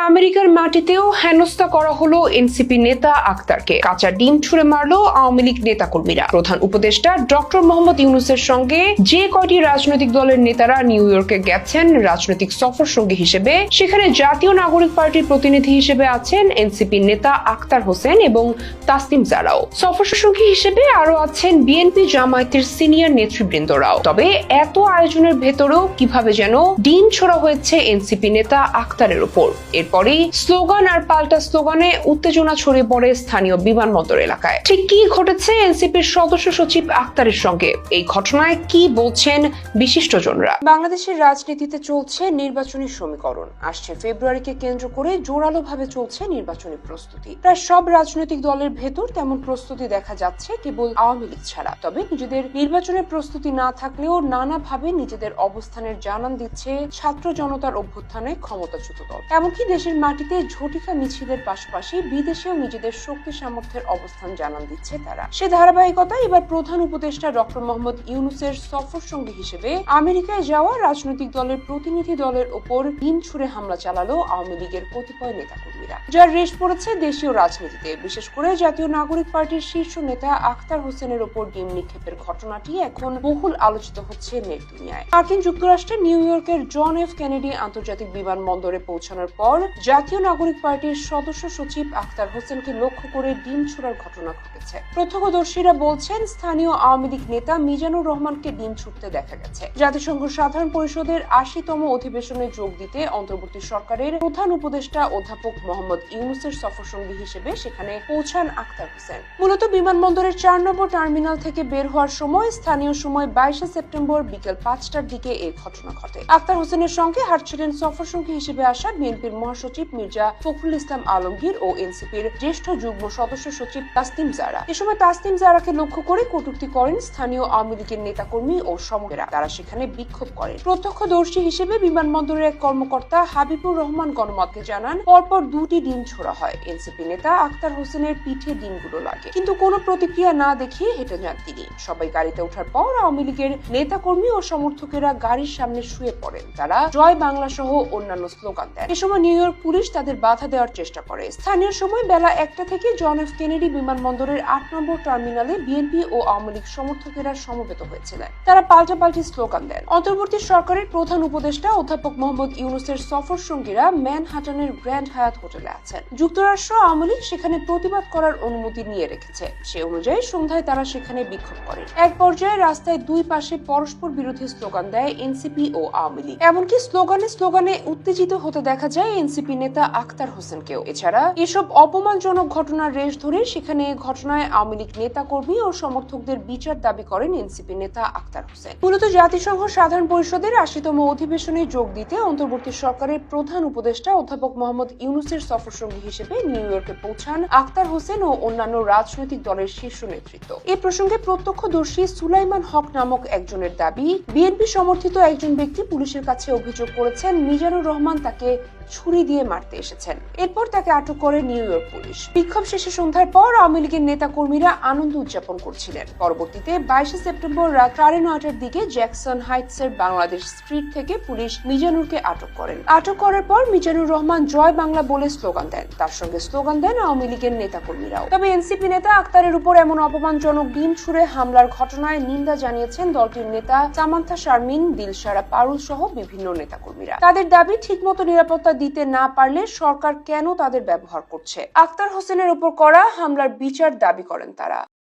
আমেরিকার মাটিতেও হেনস্থা করা হলো এনসিপি নেতা আক্তারকে। কাঁচা ডিম ছুঁড়ে মারলো আওয়ামী লীগ নেতাকর্মীরা। প্রধান উপদেষ্টা ডক্টর মোহাম্মদ ইউনূসের সঙ্গে যে কয়টি রাজনৈতিক দলের নেতারা নিউ ইয়র্কে গেছেন রাজনৈতিক সফর সঙ্গী হিসেবে, সেখানে জাতীয় নাগরিক পার্টির প্রতিনিধি হিসেবে আছেন এনসিপি নেতা আক্তার হোসেন এবং তাসনিম জারাও। সফর সঙ্গী হিসেবে আরো আছেন বিএনপি জামায়াতের সিনিয়র নেতৃবৃন্দরাও। তবে এত আয়োজনের ভেতরেও কিভাবে যেন ডিম ছোড়া হয়েছে এনসিপি নেতা আক্তারের উপর। এরপরেই স্লোগান আর পাল্টা স্লোগানে উত্তেজনা ছড়িয়ে পড়ে স্থানীয় বিমানবন্দর এলাকায়। ঠিক কি ঘটেছে এনসিপির সদস্য সচিব আক্তারের সঙ্গে? এই ঘটনায় কি বলছেন বিশিষ্টজনরা? বাংলাদেশের রাজনীতিতে চলছে নির্বাচনী সমীকরণ। আসছে ফেব্রুয়ারিকে কেন্দ্র করে জোরালোভাবে চলছে নির্বাচনী প্রস্তুতি। প্রায় সব রাজনৈতিক দলের ভেতর তেমন প্রস্তুতি দেখা যাচ্ছে কেবল আওয়ামী লীগ ছাড়া। তবে নিজেদের নির্বাচনের প্রস্তুতি না থাকলেও নানাভাবে নিজেদের অবস্থানের জানান দিচ্ছে ছাত্র জনতার অভ্যুত্থানে ক্ষমতাচ্যুত দল। এমনকি দেশের মাটিতে ঝটিকা মিছিলের পাশাপাশি বিদেশেও নিজেদের শক্তি সামর্থ্যের অবস্থান জানান দিচ্ছে তারা। সে ধারাবাহিকতায় এবার প্রধান উপদেষ্টা ডক্টর মোহাম্মদ ইউনূসের সফর সঙ্গী হিসেবে আমেরিকায় যাওয়া রাজনৈতিক দলের প্রতিনিধি দলের ওপর ডিম ছুঁড়ে হামলা চালালো আওয়ামী লীগের কতিপয় নেতাকর্মীরা, যার রেশ পড়েছে দেশীয় রাজনীতিতে। বিশেষ করে জাতীয় নাগরিক পার্টির শীর্ষ নেতা আক্তার হোসেনের ওপর ডিম নিক্ষেপের ঘটনাটি এখন বহুল আলোচিত হচ্ছে নেট দুনিয়ায়। মার্কিন যুক্তরাষ্ট্রের নিউ ইয়র্কের জন এফ কেনেডি আন্তর্জাতিক বিমানবন্দরে পৌঁছানোর পর জাতীয় নাগরিক পার্টির সদস্য সচিব আক্তার হোসেনকে লক্ষ্য করে ডিম ছোড়ার ঘটনা ঘটেছে। প্রত্যক্ষদর্শীরা বলছেন, স্থানীয় আওয়ামী লীগ নেতা মিজানুর রহমানকে ডিম ছুটতে দেখা গেছে। জাতিসংঘ সাধারণ পরিষদের ৮০তম অধিবেশনে যোগ দিতে অন্তর্বর্তী সরকারের প্রধান উপদেষ্টা অধ্যাপক মোহাম্মদ ইউনূসের সফরসঙ্গী হিসেবে সেখানে পৌঁছান আক্তার হোসেন। মূলত বিমানবন্দরের ৪ নম্বর টার্মিনাল থেকে বের হওয়ার সময় স্থানীয় সময় ২২শে সেপ্টেম্বর বিকেল ৫টার দিকে এই ঘটনা ঘটে। আক্তার হোসেনের সঙ্গে হাঁটছিলেন সফরসঙ্গী হিসেবে আসা বিএনপির মহাসচিব মির্জা ফখরুল ইসলাম আলমগীর ও এনসিপির জ্যেষ্ঠ যুগ্ম সদস্য সচিব তাসনিম জারা। এ সময় তাসনিম জারাকে লক্ষ্য করে কটূক্তি করেন স্থানীয় আওয়ামী লীগের নেতাকর্মী ও সমকেরা। তারা সেখানে বিক্ষোভ করেন। প্রত্যক্ষদর্শী হিসেবে বিমানবন্দরের এক কর্মকর্তা হাবিবুর রহমান গণমাধ্যমকে জানান, পরপর ২টি ডিম ছোড়া হয়। এনসিপি নেতা আক্তার হোসেনের পিঠে ডিমগুলো লাগে, কিন্তু কোনো প্রতিক্রিয়া না দেখিয়ে হেঁটে যান তিনি। সবাই গাড়িতে ওঠার পর আওয়ামী লীগের নেতাকর্মী ও সমর্থকেরা গাড়ির সামনে শুয়ে পড়েন। তারা জয় বাংলা সহ অন্যান্য স্লোগান দেন। এ সময় নিউ ইয়র্ক পুলিশ তাদের বাধা দেওয়ার চেষ্টা করে। স্থানীয় সময় বেলা ১টা থেকে জন এফ কেনেডি বিমানবন্দরের ৮ নম্বর টার্মিনালে বিএনপি ও আওয়ামী লীগ সমর্থকেরা সমবেত হয়েছিলেন। তারা পাল্টাপাল্টি স্লোগান দেন। অন্তর্বর্তী সরকারের প্রধান উপদেষ্টা অধ্যাপক মোহাম্মদ ইউনূসের সফর সঙ্গীরা ম্যানহাটনের গ্র্যান্ড হায়াত হোটেলে আছেন। যুক্তরাষ্ট্র আওয়ামী লীগ সেখানে প্রতিবাদ করার অনুমতি নিয়ে রেখেছে। সে অনুযায়ী সন্ধ্যায় তারা সেখানে বিক্ষোভ করে। এক পর্যায়ে রাস্তায় দুই পাশে পরস্পর বিরোধী স্লোগান দেয় এনসিপি ও আওয়ামী লীগ। এমনকি স্লোগানে উত্তেজিত হতে দেখা যায় এনসিপি নেতা আক্তার হোসেনকেও। এছাড়া এসব অপমানজনক ঘটনার রেশ ধরে সেখানে ঘটনায় আওয়ামী লীগ নেতা কর্মী ও সমর্থকদের বিচার দাবি করেন এনসিপি নেতা আক্তার হোসেন। মূলত জাতিসংঘ সাধারণ পরিষদের ৮০তম অধিবেশনে যোগ দিতে অন্তর্বর্তী সরকারের প্রধান উপদেষ্টা অধ্যাপক মোহাম্মদ ইউনূসের সফরসঙ্গী হিসেবে নিউ ইয়র্কে পৌঁছান আক্তার হোসেন ও অন্যান্য রাজনৈতিক দলের শীর্ষ নেতৃত্ব। এ প্রসঙ্গে প্রত্যক্ষদর্শী সুলাইমান হক নামক একজনের দাবি, বিএনপি সমর্থিত একজন ব্যক্তি পুলিশের কাছে অভিযোগ করেছেন মিজানুর রহমান তাকে ছুরি দিয়ে মারতে এসেছেন। এরপর তাকে আটক করে নিউ ইয়র্ক পুলিশ। বিক্ষোভ শেষে সন্ধ্যার পর আওয়ামী লীগের নেতা কর্মীরা আনন্দ উদযাপন করছিলেন। পরবর্তীতে ২২শে সেপ্টেম্বর রাত ৯:৩০টার দিকে জ্যাকসন হাইটসের বাংলাদেশ স্ট্রিট থেকে পুলিশ মিজানুরকে আটক করেন। আটক করার পর মিজানুর রহমান জয় বাংলা বলে স্লোগান দেন। তার সঙ্গে স্লোগান দেন আওয়ামী লীগের নেতা কর্মীরাও। তবে এনসিপি নেতা আক্তারের উপর এমন অপমানজনক ডিম ছুঁড়ে হামলার ঘটনায় নিন্দা জানিয়েছেন দলটির নেতা সামান্থা শারমিন, দিলশারা পারুল সহ বিভিন্ন নেতাকর্মীরা। তাদের দাবি, ঠিকমতো নিরাপত্তা দিতে না পারলে সরকার কেন তাদের ব্যবহার করছে। আক্তার হোসেনের উপর করা হামলার বিচার দাবি করেন তারা।